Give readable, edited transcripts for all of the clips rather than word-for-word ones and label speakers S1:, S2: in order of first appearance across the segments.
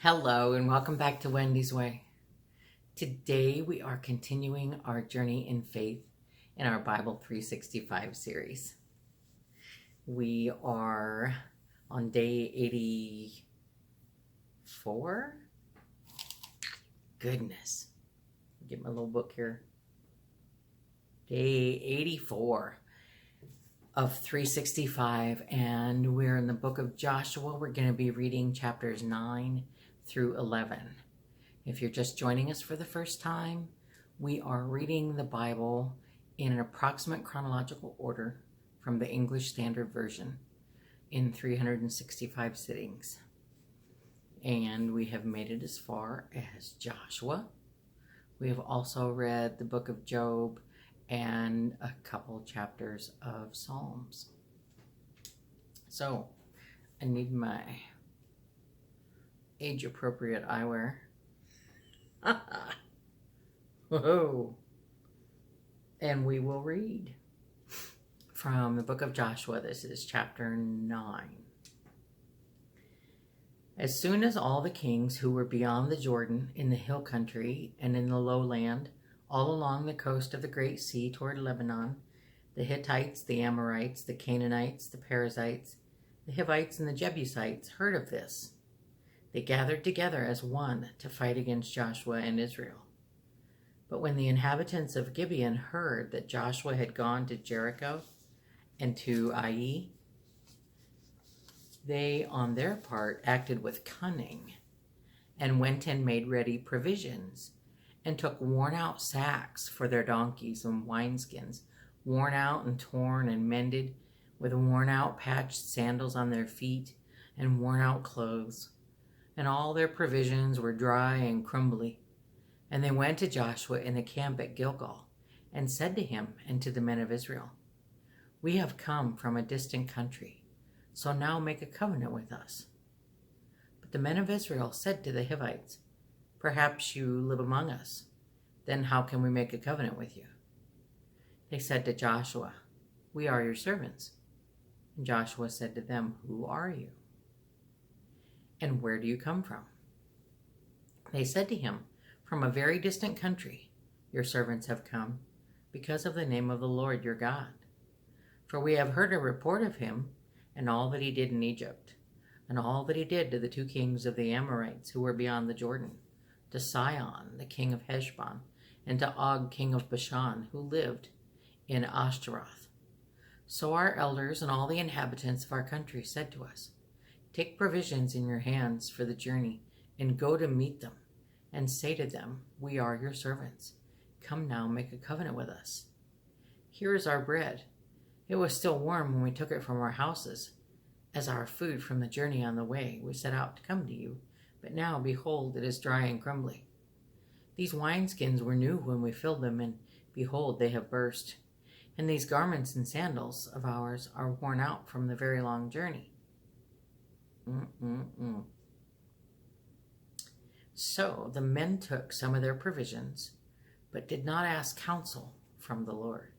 S1: Hello and welcome back to Wendy's Way. Today we are continuing our journey in faith in our Bible 365 series. We are on day 84. Goodness. Get my little book here. Day 84 of 365, and we're in the book of Joshua. We're going to be reading chapters 9 through 11. If you're just joining us for the first time, we are reading the Bible in an approximate chronological order from the English Standard Version in 365 sittings. And we have made it as far as Joshua. We have also read the book of Job and a couple chapters of Psalms. So, I need my age-appropriate eyewear. Whoa! And we will read from the book of Joshua. This is chapter 9. As soon as all the kings who were beyond the Jordan, in the hill country and in the lowland, all along the coast of the Great Sea toward Lebanon, the Hittites, the Amorites, the Canaanites, the Perizzites, the Hivites, and the Jebusites heard of this, they gathered together as one to fight against Joshua and Israel. But when the inhabitants of Gibeon heard that Joshua had gone to Jericho and to Ai, they on their part acted with cunning and went and made ready provisions and took worn-out sacks for their donkeys and wineskins, worn out and torn and mended, with worn-out patched sandals on their feet and worn-out clothes. And all their provisions were dry and crumbly. And they went to Joshua in the camp at Gilgal, and said to him and to the men of Israel, "We have come from a distant country, so now make a covenant with us." But the men of Israel said to the Hivites, "Perhaps you live among us. Then how can we make a covenant with you?" They said to Joshua, "We are your servants." And Joshua said to them, "Who are you? And where do you come from?" They said to him, "From a very distant country your servants have come, because of the name of the Lord your God. For we have heard a report of him, and all that he did in Egypt, and all that he did to the two kings of the Amorites who were beyond the Jordan, to Sihon, the king of Heshbon, and to Og, king of Bashan, who lived in Ashtaroth. So our elders and all the inhabitants of our country said to us, 'Take provisions in your hands for the journey, and go to meet them, and say to them, "We are your servants. Come now, make a covenant with us. Here is our bread. It was still warm when we took it from our houses, as our food from the journey on the way we set out to come to you. But now, behold, it is dry and crumbly. These wineskins were new when we filled them, and behold, they have burst. And these garments and sandals of ours are worn out from the very long journey." So the men took some of their provisions, but did not ask counsel from the Lord.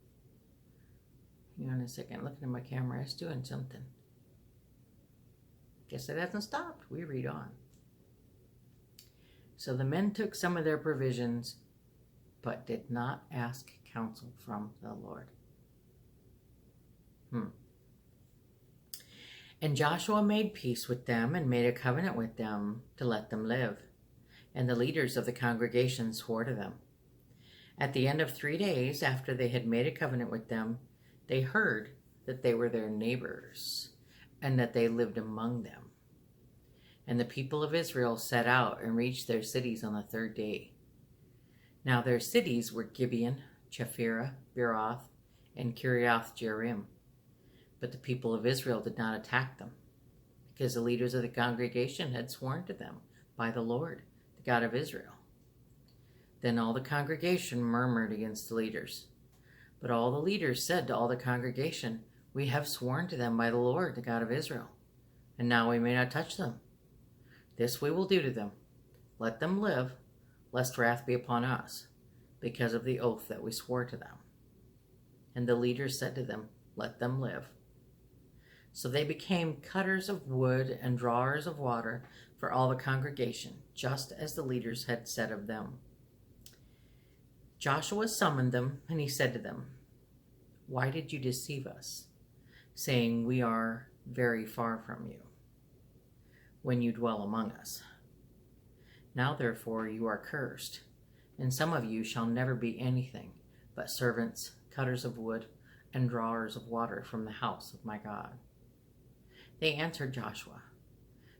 S1: Hang on a second, looking at my camera, it's doing something. Guess it hasn't stopped. We read on. So the men took some of their provisions, but did not ask counsel from the Lord. And Joshua made peace with them and made a covenant with them to let them live. And the leaders of the congregation swore to them. At the end of 3 days after they had made a covenant with them, they heard that they were their neighbors and that they lived among them. And the people of Israel set out and reached their cities on the 3rd day. Now their cities were Gibeon, Chephirah, Beeroth, and Kiriath Jearim. But the people of Israel did not attack them, because the leaders of the congregation had sworn to them by the Lord, the God of Israel. Then all the congregation murmured against the leaders. But all the leaders said to all the congregation, "We have sworn to them by the Lord, the God of Israel, and now we may not touch them. This we will do to them. Let them live, lest wrath be upon us, because of the oath that we swore to them." And the leaders said to them, "Let them live." So they became cutters of wood and drawers of water for all the congregation, just as the leaders had said of them. Joshua summoned them, and he said to them, "Why did you deceive us, saying, 'We are very far from you,' when you dwell among us? Now therefore you are cursed, and some of you shall never be anything but servants, cutters of wood, and drawers of water from the house of my God." They answered Joshua,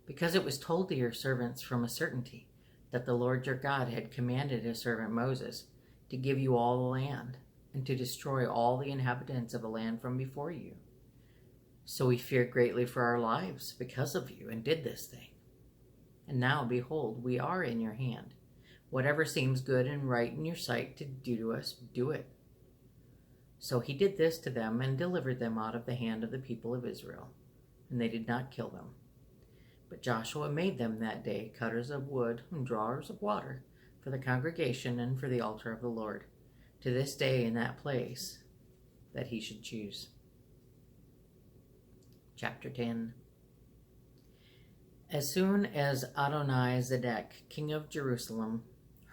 S1: "Because it was told to your servants from a certainty that the Lord your God had commanded his servant Moses to give you all the land, and to destroy all the inhabitants of the land from before you. So we feared greatly for our lives because of you, and did this thing. And now, behold, we are in your hand. Whatever seems good and right in your sight to do to us, do it." So he did this to them, and delivered them out of the hand of the people of Israel, and they did not kill them. But Joshua made them that day cutters of wood and drawers of water for the congregation and for the altar of the Lord, to this day in that place that he should choose. Chapter 10. As soon as Adoni-Zedek, king of Jerusalem,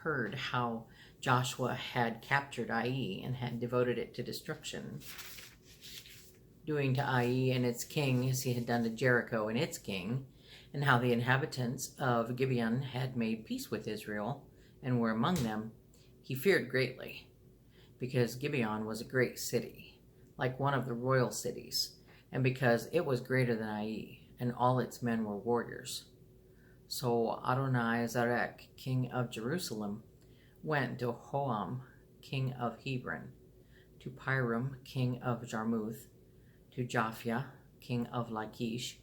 S1: heard how Joshua had captured Ai and had devoted it to destruction, doing to Ai and its king as he had done to Jericho and its king, and how the inhabitants of Gibeon had made peace with Israel and were among them, he feared greatly, because Gibeon was a great city, like one of the royal cities, and because it was greater than Ai, and all its men were warriors. So Adoni-Zedek, king of Jerusalem, went to Hoam, king of Hebron, to Piram, king of Jarmuth, to Japhia, king of Lachish,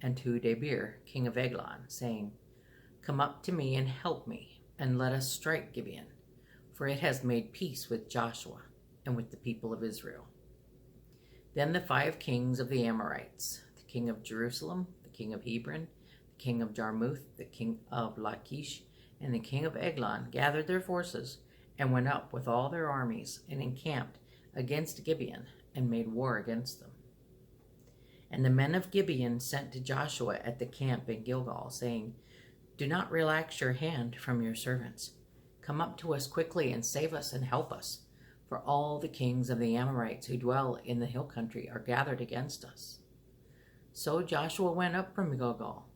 S1: and to Debir, king of Eglon, saying, "Come up to me and help me, and let us strike Gibeon, for it has made peace with Joshua and with the people of Israel." Then the 5 kings of the Amorites, the king of Jerusalem, the king of Hebron, the king of Jarmuth, the king of Lachish, and the king of Eglon, gathered their forces and went up with all their armies and encamped against Gibeon and made war against them. And the men of Gibeon sent to Joshua at the camp in Gilgal, saying, "Do not relax your hand from your servants. Come up to us quickly and save us and help us, for all the kings of the Amorites who dwell in the hill country are gathered against us." So Joshua went up from Gilgal,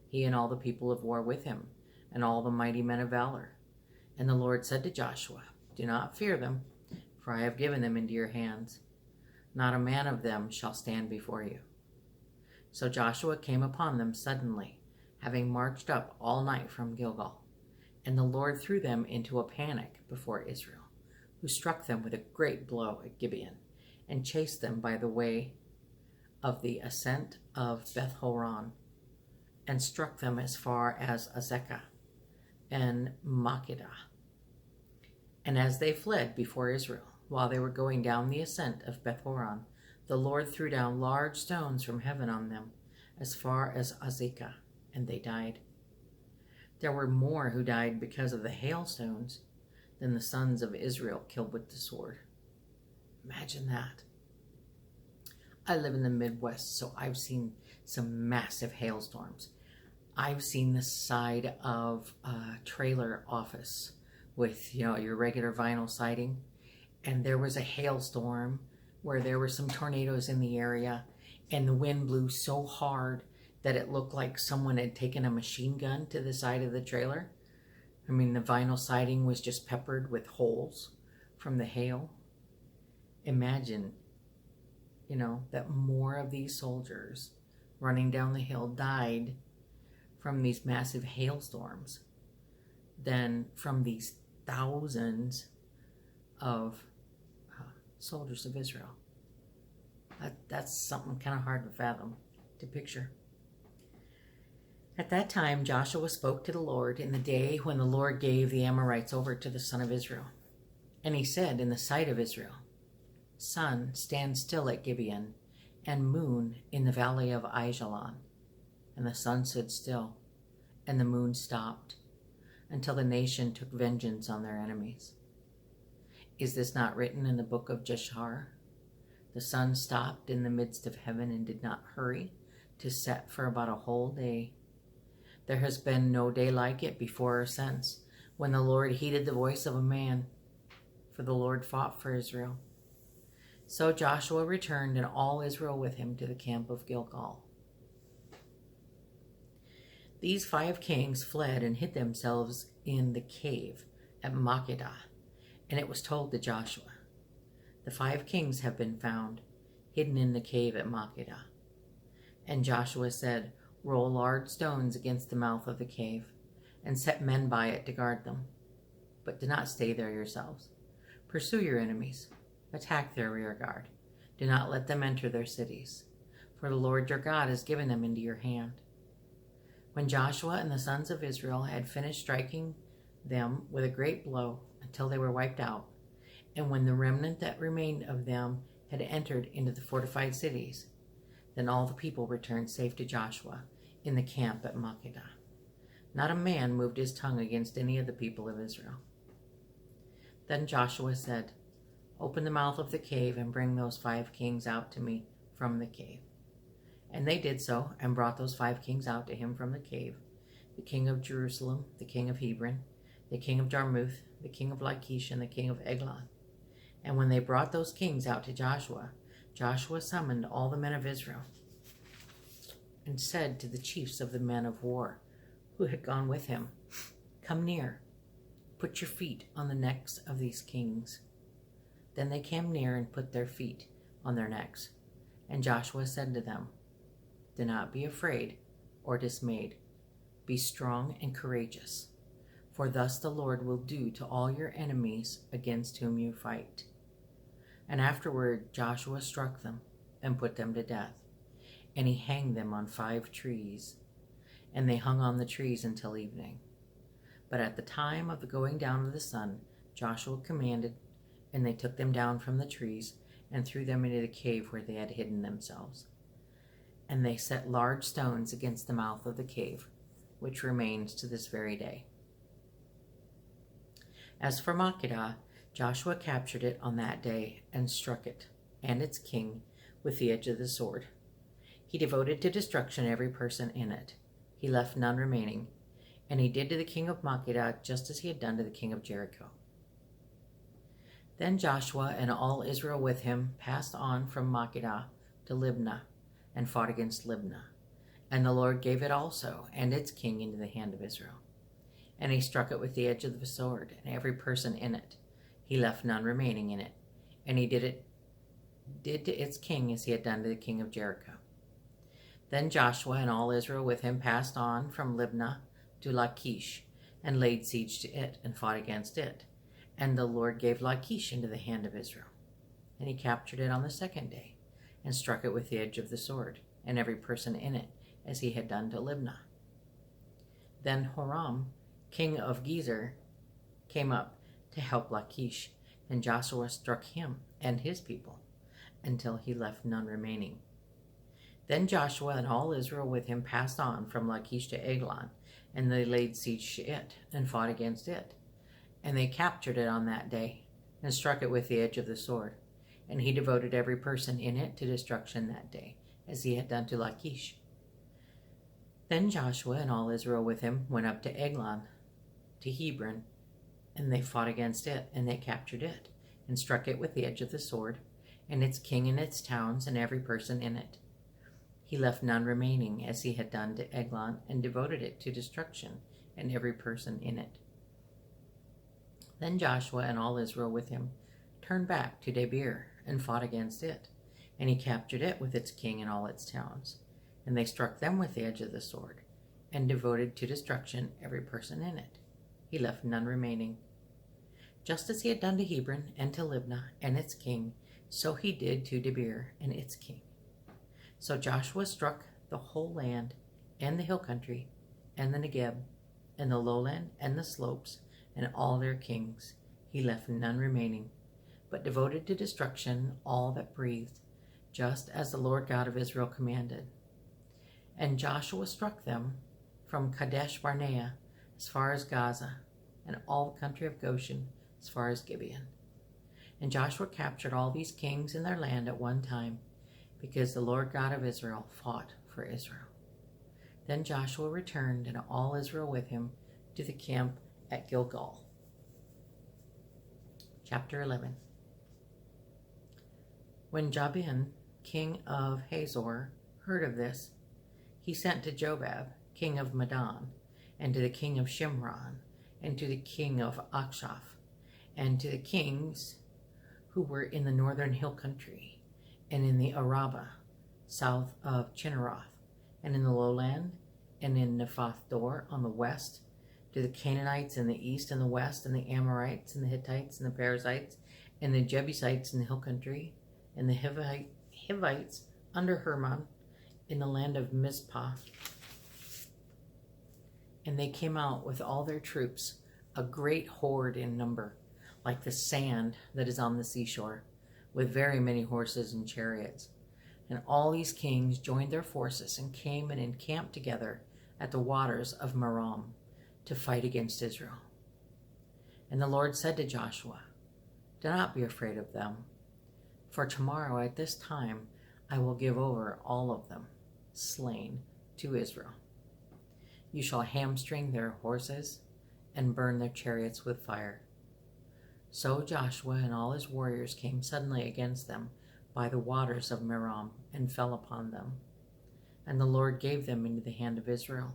S1: he and all the people of war with him, and all the mighty men of valor. And the Lord said to Joshua, "Do not fear them, for I have given them into your hands. Not a man of them shall stand before you." So Joshua came upon them suddenly, having marched up all night from Gilgal. And the Lord threw them into a panic before Israel, who struck them with a great blow at Gibeon, and chased them by the way of the ascent of Beth-horon, and struck them as far as Azekah and Makkedah. And as they fled before Israel, while they were going down the ascent of Beth-horon, the Lord threw down large stones from heaven on them, as far as Azekah, and they died. There were more who died because of the hailstones than the sons of Israel killed with the sword. Imagine that. I live in the Midwest, so I've seen some massive hailstorms. I've seen the side of a trailer office with, your regular vinyl siding, and there was a hailstorm where there were some tornadoes in the area, and the wind blew so hard that it looked like someone had taken a machine gun to the side of the trailer. I mean, the vinyl siding was just peppered with holes from the hail. Imagine, that more of these soldiers running down the hill died from these massive hailstorms than from these thousands of soldiers of Israel. That's something kind of hard to fathom, to picture. At that time, Joshua spoke to the Lord in the day when the Lord gave the Amorites over to the son of Israel. And he said in the sight of Israel, "Sun, stand still at Gibeon, and moon in the valley of Aijalon." And the sun stood still, and the moon stopped, until the nation took vengeance on their enemies. Is this not written in the book of Jashar? The sun stopped in the midst of heaven and did not hurry to set for about a whole day. There has been no day like it before or since, when the Lord heeded the voice of a man, for the Lord fought for Israel. So Joshua returned, and all Israel with him, to the camp of Gilgal. These 5 kings fled and hid themselves in the cave at Makkedah, and it was told to Joshua, "The 5 kings have been found, hidden in the cave at Makkedah." And Joshua said, "Roll large stones against the mouth of the cave, and set men by it to guard them. But do not stay there yourselves. Pursue your enemies. Attack their rear guard. Do not let them enter their cities, for the Lord your God has given them into your hand." When Joshua and the sons of Israel had finished striking them with a great blow until they were wiped out, and when the remnant that remained of them had entered into the fortified cities, then all the people returned safe to Joshua in the camp at Makkedah. Not a man moved his tongue against any of the people of Israel. Then Joshua said, "Open the mouth of the cave and bring those 5 kings out to me from the cave." And they did so, and brought those 5 kings out to him from the cave: the king of Jerusalem, the king of Hebron, the king of Jarmuth, the king of Lachish, and the king of Eglon. And when they brought those kings out to Joshua, Joshua summoned all the men of Israel and said to the chiefs of the men of war who had gone with him, "Come near, put your feet on the necks of these kings." Then they came near and put their feet on their necks. And Joshua said to them, "Do not be afraid or dismayed. Be strong and courageous, for thus the Lord will do to all your enemies against whom you fight." And afterward Joshua struck them and put them to death, and he hanged them on 5 trees. And they hung on the trees until evening. But at the time of the going down of the sun, Joshua commanded, and they took them down from the trees and threw them into the cave where they had hidden themselves. And they set large stones against the mouth of the cave, which remains to this very day. As for Makkedah, Joshua captured it on that day and struck it and its king with the edge of the sword. He devoted to destruction every person in it. He left none remaining. And he did to the king of Makkedah just as he had done to the king of Jericho. Then Joshua and all Israel with him passed on from Makkedah to Libnah, and fought against Libnah. And the Lord gave it also, and its king, into the hand of Israel. And he struck it with the edge of the sword, and every person in it. He left none remaining in it. And he did to its king as he had done to the king of Jericho. Then Joshua and all Israel with him passed on from Libnah to Lachish, and laid siege to it, and fought against it. And the Lord gave Lachish into the hand of Israel. And he captured it on the 2nd day, and struck it with the edge of the sword, and every person in it, as he had done to Libnah. Then Horam, king of Gezer, came up to help Lachish, and Joshua struck him and his people, until he left none remaining. Then Joshua and all Israel with him passed on from Lachish to Eglon, and they laid siege to it, and fought against it. And they captured it on that day, and struck it with the edge of the sword. And he devoted every person in it to destruction that day, as he had done to Lachish. Then Joshua and all Israel with him went up to Eglon, to Hebron, and they fought against it, and they captured it, and struck it with the edge of the sword, and its king and its towns, and every person in it. He left none remaining, as he had done to Eglon, and devoted it to destruction, and every person in it. Then Joshua and all Israel with him turned back to Debir, and fought against it, and he captured it with its king and all its towns. And they struck them with the edge of the sword, and devoted to destruction every person in it. He left none remaining. Just as he had done to Hebron and to Libnah and its king, so he did to Debir and its king. So Joshua struck the whole land, and the hill country, and the Negeb, and the lowland, and the slopes, and all their kings. He left none remaining, but devoted to destruction all that breathed, just as the Lord God of Israel commanded. And Joshua struck them from Kadesh Barnea as far as Gaza, and all the country of Goshen as far as Gibeon. And Joshua captured all these kings in their land at one time, because the Lord God of Israel fought for Israel. Then Joshua returned, and all Israel with him, to the camp at Gilgal. Chapter 11. When Jabin, king of Hazor, heard of this, he sent to Jobab, king of Madon, and to the king of Shimron, and to the king of Akshaph, and to the kings who were in the northern hill country, and in the Arabah, south of Chinneroth, and in the lowland, and in Nephath Dor on the west, to the Canaanites in the east and the west, and the Amorites, and the Hittites, and the Perizzites, and the Jebusites in the hill country, and the Hivites under Hermon, in the land of Mizpah. And they came out with all their troops, a great horde in number, like the sand that is on the seashore, with very many horses and chariots. And all these kings joined their forces and came and encamped together at the waters of Merom to fight against Israel. And the Lord said to Joshua, "Do not be afraid of them, for tomorrow at this time I will give over all of them, slain, to Israel. You shall hamstring their horses and burn their chariots with fire." So Joshua and all his warriors came suddenly against them by the waters of Merom and fell upon them. And the Lord gave them into the hand of Israel,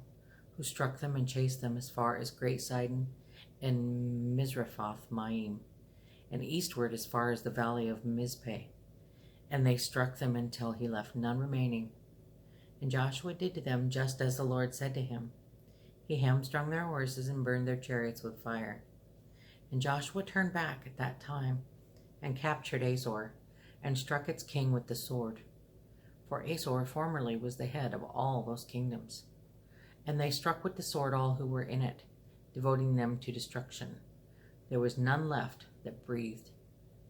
S1: who struck them and chased them as far as Great Sidon and Mizrephoth Maim, and eastward as far as the valley of Mizpeh. And they struck them until he left none remaining. And Joshua did to them just as the Lord said to him. He hamstrung their horses and burned their chariots with fire. And Joshua turned back at that time and captured Azor and struck its king with the sword. For Azor formerly was the head of all those kingdoms. And they struck with the sword all who were in it, devoting them to destruction. There was none left that breathed.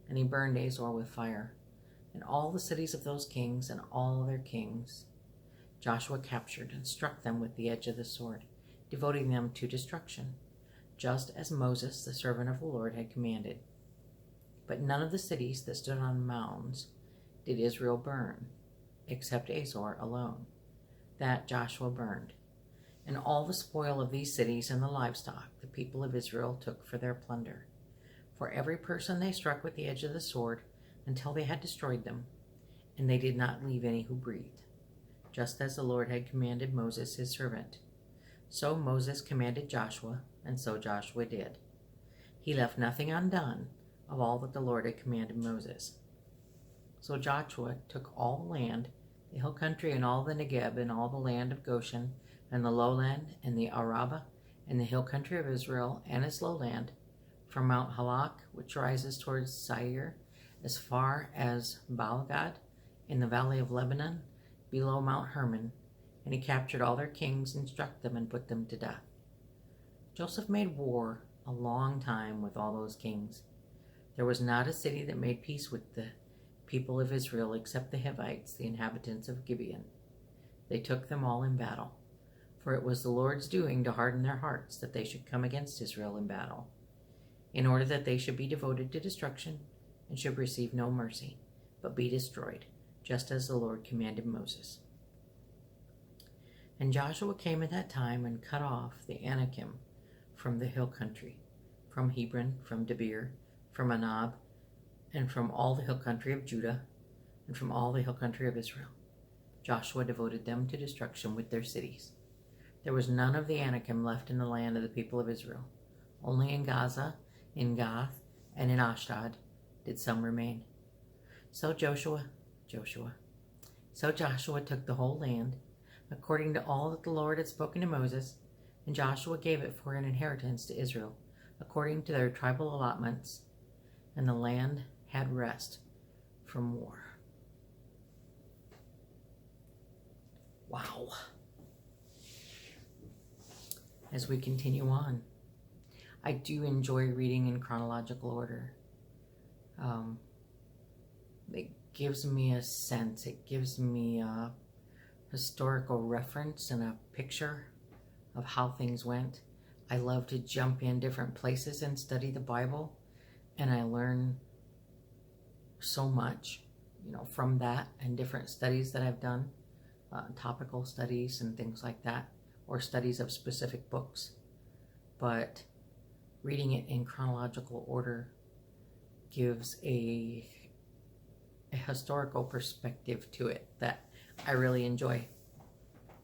S1: And he burned Azor with fire, and all the cities of those kings and all their kings. Joshua captured and struck them with the edge of the sword, devoting them to destruction, just as Moses, the servant of the Lord, had commanded. But none of the cities that stood on mounds did Israel burn, except Azor alone. That Joshua burned. And all the spoil of these cities and the livestock the people of Israel took for their plunder. For every person they struck with the edge of the sword until they had destroyed them, and they did not leave any who breathed, just as the Lord had commanded Moses his servant. So Moses commanded Joshua, and so Joshua did. He left nothing undone of all that the Lord had commanded Moses. So Joshua took all the land, the hill country and all the Negeb and all the land of Goshen, and the lowland and the Arabah and the hill country of Israel and its lowland, from Mount Halak, which rises towards Seir, as far as Baalgad in the valley of Lebanon, below Mount Hermon, and he captured all their kings and struck them and put them to death. Joseph made war a long time with all those kings. There was not a city that made peace with the people of Israel except the Hivites, the inhabitants of Gibeon. They took them all in battle, for it was the Lord's doing to harden their hearts that they should come against Israel in battle, in order that they should be devoted to destruction and should receive no mercy, but be destroyed, just as the Lord commanded Moses. And Joshua came at that time and cut off the Anakim from the hill country, from Hebron, from Debir, from Anab, and from all the hill country of Judah, and from all the hill country of Israel. Joshua devoted them to destruction with their cities. There was none of the Anakim left in the land of the people of Israel. Only in Gaza, in Gath, and in Ashdod did some remain. So Joshua took the whole land, according to all that the Lord had spoken to Moses, and Joshua gave it for an inheritance to Israel, according to their tribal allotments, and the land had rest from war. Wow. As we continue on, I do enjoy reading in chronological order. It gives me a sense, it gives me a historical reference and a picture of how things went. I love to jump in different places and study the Bible, and I learn so much, from that and different studies that I've done, topical studies and things like that. or studies of specific books, but reading it in chronological order gives a historical perspective to it that I really enjoy,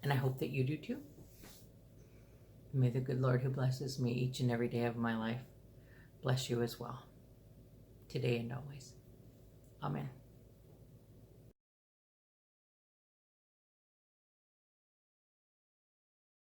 S1: and I hope that you do too. May the good Lord who blesses me each and every day of my life bless you as well, today and always. Amen.